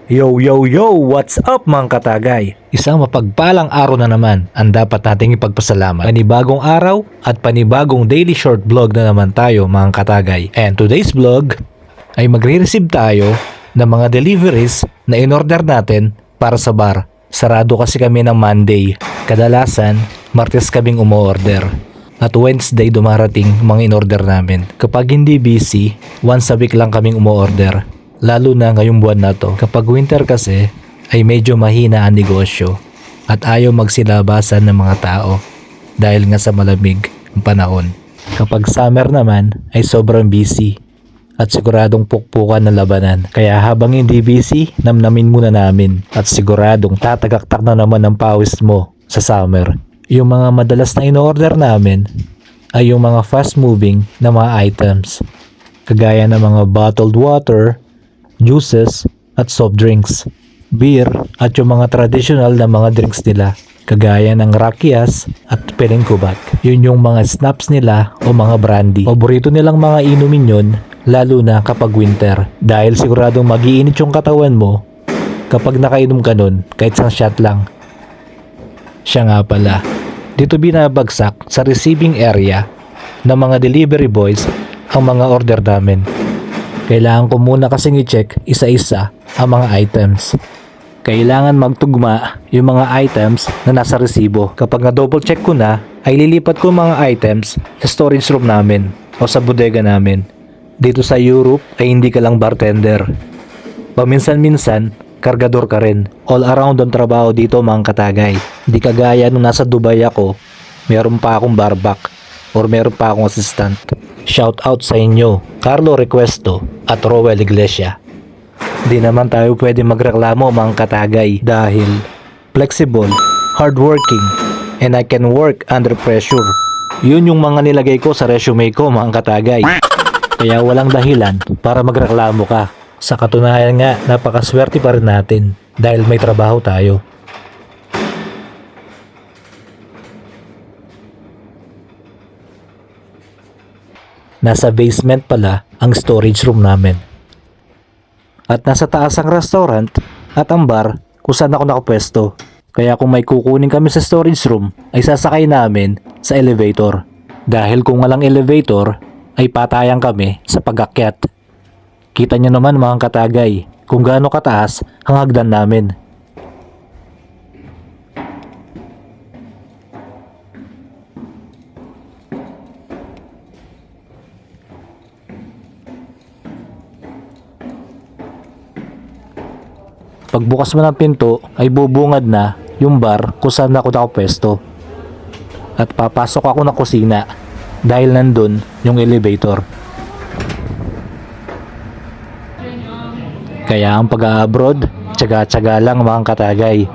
Yo yo yo! What's up mga katagay? Isang mapagpalang araw na naman ang dapat nating ipagpasalamat. Panibagong araw at panibagong daily short vlog na naman tayo mga katagay. And today's vlog ay magre-receive tayo ng mga deliveries na in-order natin para sa bar. Sarado kasi kami ng Monday. Kadalasan, Martes kaming umo-order. At Wednesday dumarating mga in-order namin. Kapag hindi busy, once a week lang kaming umo-order. Lalo na ngayong buwan na to. Kapag winter kasi, ay medyo mahina ang negosyo at ayaw magsilabasan ng mga tao dahil nga sa malamig ang panahon. Kapag summer naman, ay sobrang busy at siguradong pukpukan ng labanan. Kaya habang hindi busy, namnamin muna namin at siguradong tatagaktak na naman ang pawis mo sa summer. Yung mga madalas na in-order namin ay yung mga fast moving na mga items. Kagaya ng mga bottled water, juices at soft drinks, beer at yung mga traditional na mga drinks nila kagaya ng rakias at pelengkubat. Yun yung mga snaps nila o mga brandy. Paborito nilang mga inumin yun lalo na kapag winter dahil siguradong mag-iinit yung katawan mo kapag nakainom ka nun kahit isang shot lang. Siya nga pala, dito binabagsak sa receiving area ng mga delivery boys ang mga order namin. Kailangan ko muna kasing i-check isa-isa ang mga items. Kailangan magtugma yung mga items na nasa resibo. Kapag na-double check ko na, ay lilipat ko mga items sa storage room namin o sa bodega namin. Dito sa Europe ay hindi ka lang bartender. Paminsan-minsan, kargador ka rin. All around ang trabaho dito mga katagay. Di kagaya nung nasa Dubai ako, meron pa akong barback or meron pa akong assistant. Shout out sa inyo, Carlo Requesto at Roel Iglesia. Di naman tayo pwede magreklamo mga katagay dahil flexible, hardworking, and I can work under pressure. Yun yung mga nilagay ko sa resume ko mga katagay. Kaya walang dahilan para magreklamo ka. Sa katunayan nga, napakaswerte pa rin natin dahil may trabaho tayo. Nasa basement pala ang storage room namin. At nasa taas ang restaurant at ang bar kung saan ako nakapwesto. Kaya kung may kukunin kami sa storage room ay sasakay namin sa elevator. Dahil kung walang elevator ay patayan kami sa pag-akyat. Kita nyo naman mga katagay kung gaano kataas ang hagdan namin. Pagbukas mo ng pinto ay bubungad na yung bar kung saan ako nakapwesto. At papasok ako ng kusina dahil nandun yung elevator. Kaya ang pag-a-abroad, tsaga-tsaga lang mga katagay.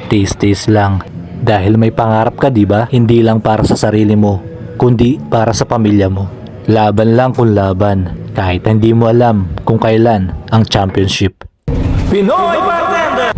Tis-tis lang. Dahil may pangarap ka diba? Hindi lang para sa sarili mo, kundi para sa pamilya mo. Laban lang kung laban, kahit hindi mo alam kung kailan ang championship. Pinoy Bartender!